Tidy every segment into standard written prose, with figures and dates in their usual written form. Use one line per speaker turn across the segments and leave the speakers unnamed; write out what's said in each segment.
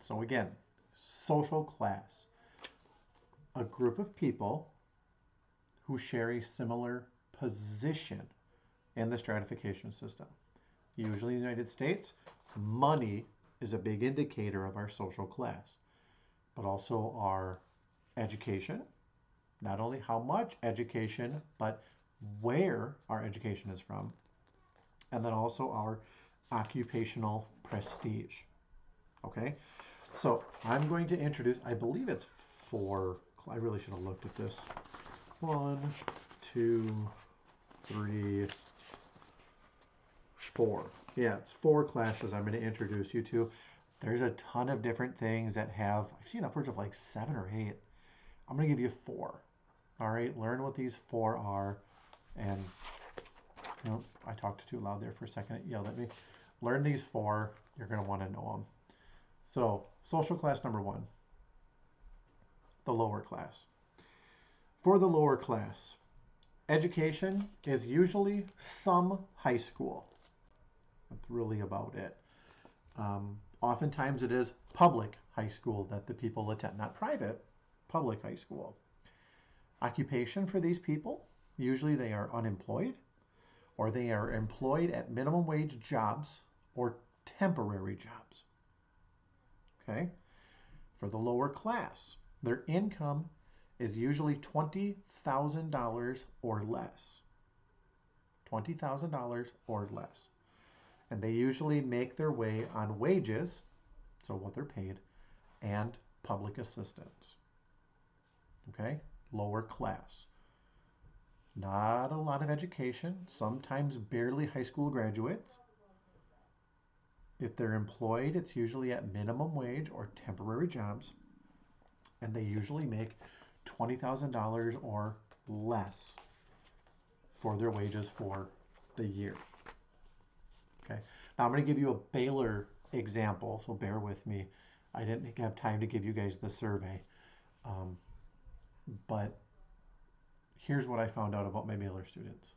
So again, social class, a group of people who share a similar position in the stratification system. Usually in the United States, money is a big indicator of our social class, but also our education, not only how much education, but where our education is from, and then also our occupational prestige. Okay, so I'm going to introduce, I believe it's four, I really should have looked at this. 1, 2, 3, 4. Yeah, it's 4 classes I'm going to introduce you to. There's a ton of different things that have, I've seen upwards of like 7 or 8. I'm going to give you 4. All right, learn what these 4 are. And, you know, I talked too loud there for a second. It yelled at me. Learn these 4. You're going to want to know them. So, social class number 1, the lower class. For the lower class, education is usually some high school. That's really about it. Oftentimes it is public high school that the people attend, not private, public high school. Occupation for these people, usually they are unemployed or they are employed at minimum wage jobs or temporary jobs. Okay? For the lower class, their income is usually $20,000 or less. $20,000 or less. And they usually make their way on wages, so what they're paid, and public assistance. Okay? Lower class. Not a lot of education, sometimes barely high school graduates. If they're employed, it's usually at minimum wage or temporary jobs, and they usually make $20,000 or less for their wages for the year. Okay. Now I'm going to give you a Baylor example, so bear with me. I didn't have time to give you guys the survey, but here's what I found out about my Baylor students.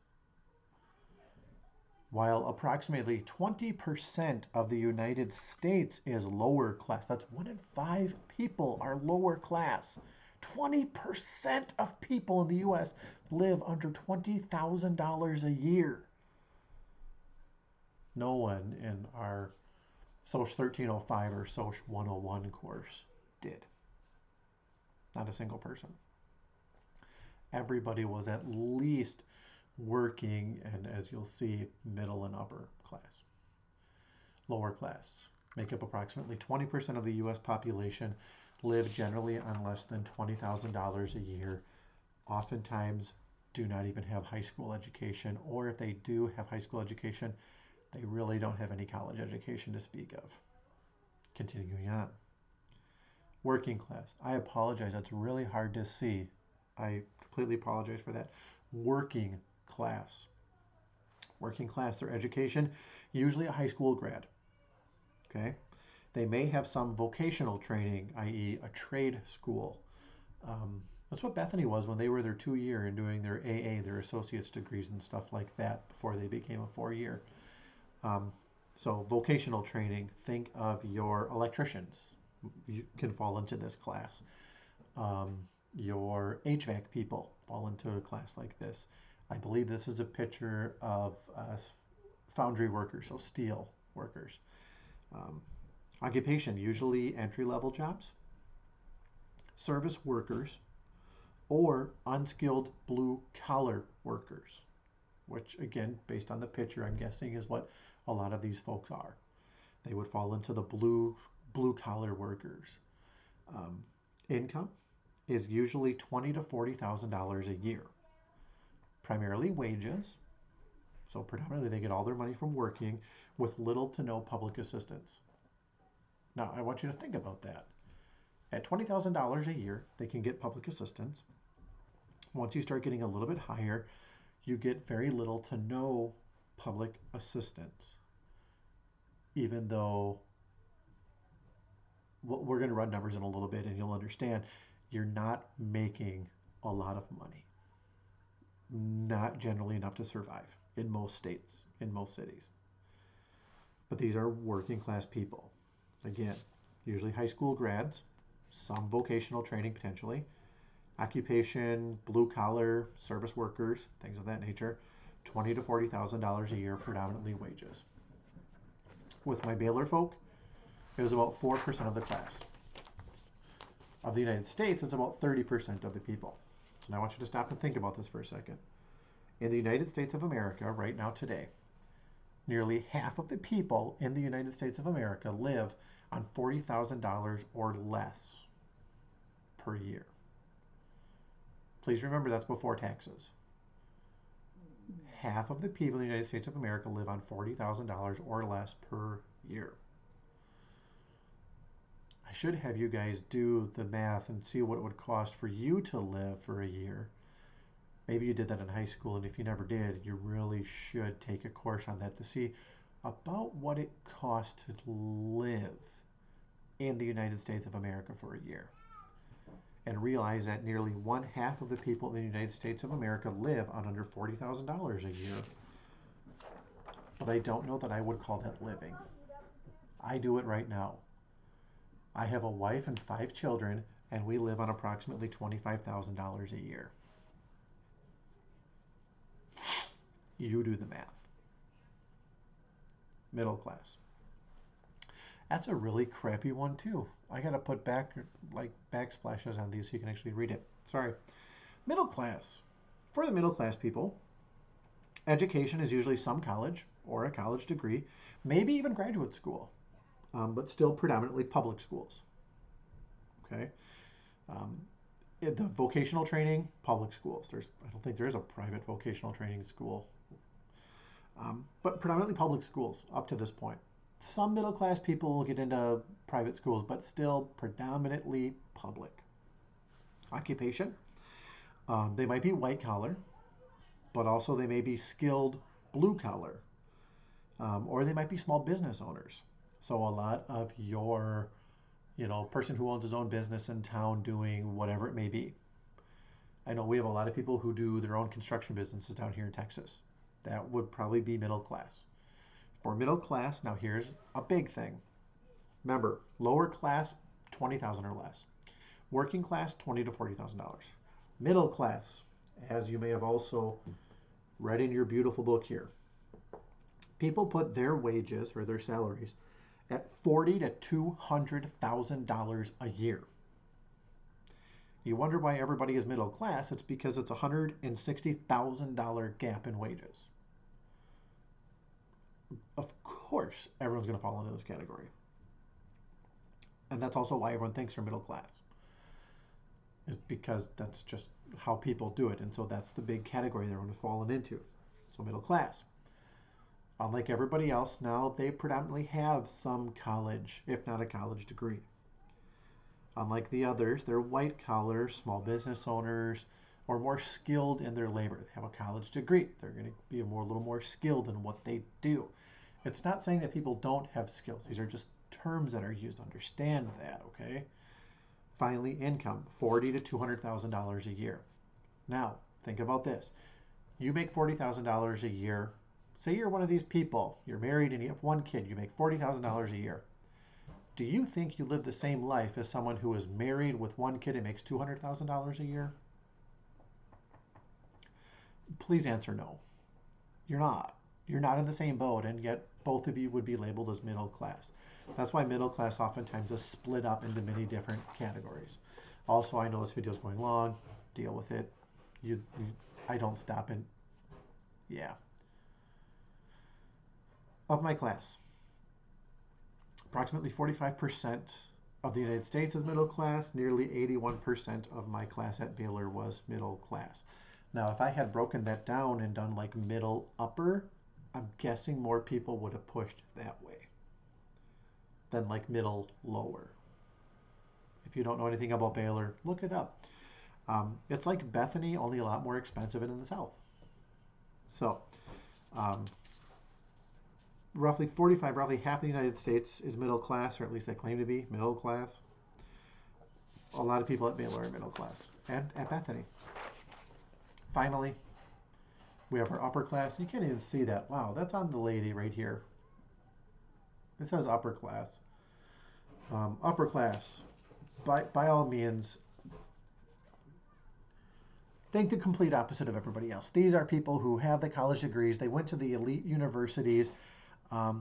While approximately 20% of the United States is lower class, that's 1 in 5 people are lower class. 20% of people in the U.S. live under $20,000 a year. No one in our Soc 1305 or Soc 101 course did. Not a single person. Everybody was at least working, and as you'll see, middle and upper class. Lower class make up approximately 20% of the U.S. population, live generally on less than $20,000 a year, oftentimes do not even have high school education, or if they do have high school education, they really don't have any college education to speak of. Continuing on. Working class. I apologize. That's really hard to see. I completely apologize for that. Working class. Working class, their education, usually a high school grad. Okay? They may have some vocational training, i.e. a trade school. That's what Bethany was when they were their 2-year and doing their AA, their associate's degrees and stuff like that before they became a 4-year. So vocational training, think of your electricians. You can fall into this class. Your HVAC people fall into a class like this. I believe this is a picture of foundry workers, so steel workers. Occupation, usually entry-level jobs. Service workers or unskilled blue-collar workers, which again, based on the picture, I'm guessing is what a lot of these folks are. They would fall into the blue-collar workers. Income is usually $20,000 to $40,000 a year. Primarily wages, so predominantly they get all their money from working with little to no public assistance. Now, I want you to think about that. At $20,000 a year, they can get public assistance. Once you start getting a little bit higher, you get very little to no public assistance. Even though, well, we're going to run numbers in a little bit and you'll understand, you're not making a lot of money. Not generally enough to survive in most states, in most cities. But these are working class people. Again, usually high school grads, some vocational training potentially, occupation, blue collar, service workers, things of that nature, $20,000 to $40,000 a year, predominantly wages. With my Baylor folk, it was about 4% of the class. Of the United States, it's about 30% of the people. So now I want you to stop and think about this for a second. In the United States of America, right now today, nearly half of the people in the United States of America live on $40,000 or less per year. Please remember that's before taxes. Half of the people in the United States of America live on $40,000 or less per year. I should have you guys do the math and see what it would cost for you to live for a year. Maybe you did that in high school, and if you never did, you really should take a course on that to see about what it costs to live in the United States of America for a year. And realize that nearly 1/2 of the people in the United States of America live on under $40,000 a year. But I don't know that I would call that living. I do it right now. I have a wife and 5 children, and we live on approximately $25,000 a year. You do the math. Middle class. That's a really crappy one too. I gotta put backsplashes on these so you can actually read it. Sorry. Middle class. For the middle class people, education is usually some college or a college degree, maybe even graduate school, but still predominantly public schools. Okay. The vocational training, public schools. I don't think there is a private vocational training school, but predominantly public schools up to this point. Some middle class people will get into private schools, but still predominantly public. Occupation. They might be white collar, but also they may be skilled blue collar, or they might be small business owners. So a lot of your, person who owns his own business in town doing whatever it may be. I know we have a lot of people who do their own construction businesses down here in Texas. That would probably be middle class. For middle class, now here's a big thing. Remember, lower class, $20,000 or less. Working class, $20,000 to $40,000. Middle class, as you may have also read in your beautiful book here, people put their wages or their salaries at $40,000 to $200,000 a year. You wonder why everybody is middle class? It's because it's a $160,000 gap in wages. Of course, everyone's going to fall into this category. And that's also why everyone thinks they're middle class. Is because that's just how people do it. And so that's the big category they're going to fall into. So middle class. Unlike everybody else, now they predominantly have some college, if not a college degree. Unlike the others, they're white collar, small business owners, or more skilled in their labor. They have a college degree. They're going to be a little more skilled in what they do. It's not saying that people don't have skills. These are just terms that are used. Understand that, okay? Finally, income, $40,000 to $200,000 a year. Now, think about this. You make $40,000 a year. Say you're one of these people. You're married and you have 1 kid. You make $40,000 a year. Do you think you live the same life as someone who is married with 1 kid and makes $200,000 a year? Please answer no. You're not. You're not in the same boat, and yet both of you would be labeled as middle class. That's why middle class oftentimes is split up into many different categories. Also, I know this video is going long. Deal with it. I don't stop and yeah. Of my class, approximately 45% of the United States is middle class. Nearly 81% of my class at Baylor was middle class. Now, if I had broken that down and done like middle upper, I'm guessing more people would have pushed that way than like middle lower. If you don't know anything about Baylor, look it up. It's like Bethany, only a lot more expensive and in the South. So, roughly half the United States is middle class, or at least they claim to be middle class. A lot of people at Baylor are middle class, and at Bethany. Finally, we have our upper class. You can't even see that. Wow, that's on the lady right here. It says upper class. Upper class, by all means, think the complete opposite of everybody else. These are people who have the college degrees, they went to the elite universities,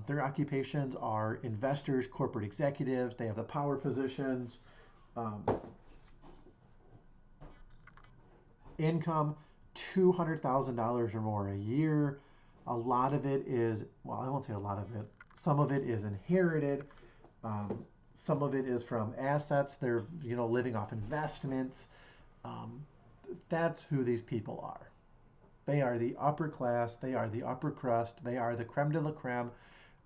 their occupations are investors, corporate executives, they have the power positions, um, income $200,000 or more a year. A lot of it is, well, I won't say a lot of it, some of it is inherited. Um, some of it is from assets. They're, living off investments. Um, that's who these people are. They are the upper class. They are the upper crust. They are the creme de la creme.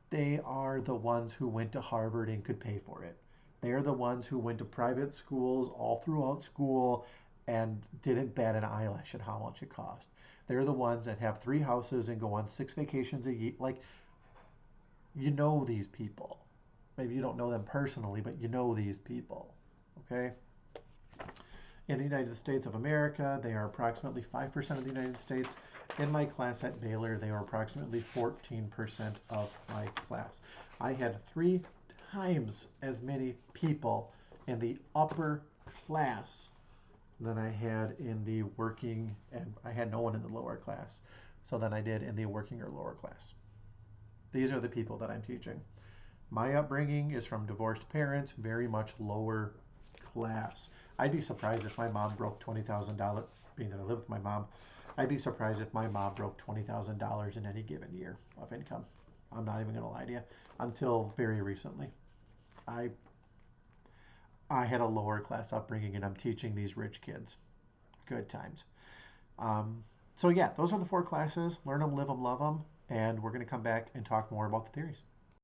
They are the ones who went to Harvard and could pay for it. They are the ones who went to private schools all throughout school and didn't bat an eyelash at how much it cost. They're the ones that have 3 houses and go on 6 vacations a year. Like, these people. Maybe you don't know them personally, but you know these people. Okay? In the United States of America, they are approximately 5% of the United States. In my class at Baylor, they are approximately 14% of my class. I had 3 times as many people in the upper class than I had in the working, and I had no one in the lower class, so than I did in the working or lower class. These are the people that I'm teaching. My upbringing is from divorced parents, very much lower class. I'd be surprised if my mom broke $20,000, being that I live with my mom. I'd be surprised if my mom broke $20,000 in any given year of income. I'm not even going to lie to you. Until very recently, I I had a lower class upbringing, and I'm teaching these rich kids. Good times. Um, so yeah, those are the 4 classes. Learn them, live them, love them, and we're going to come back and talk more about the theories.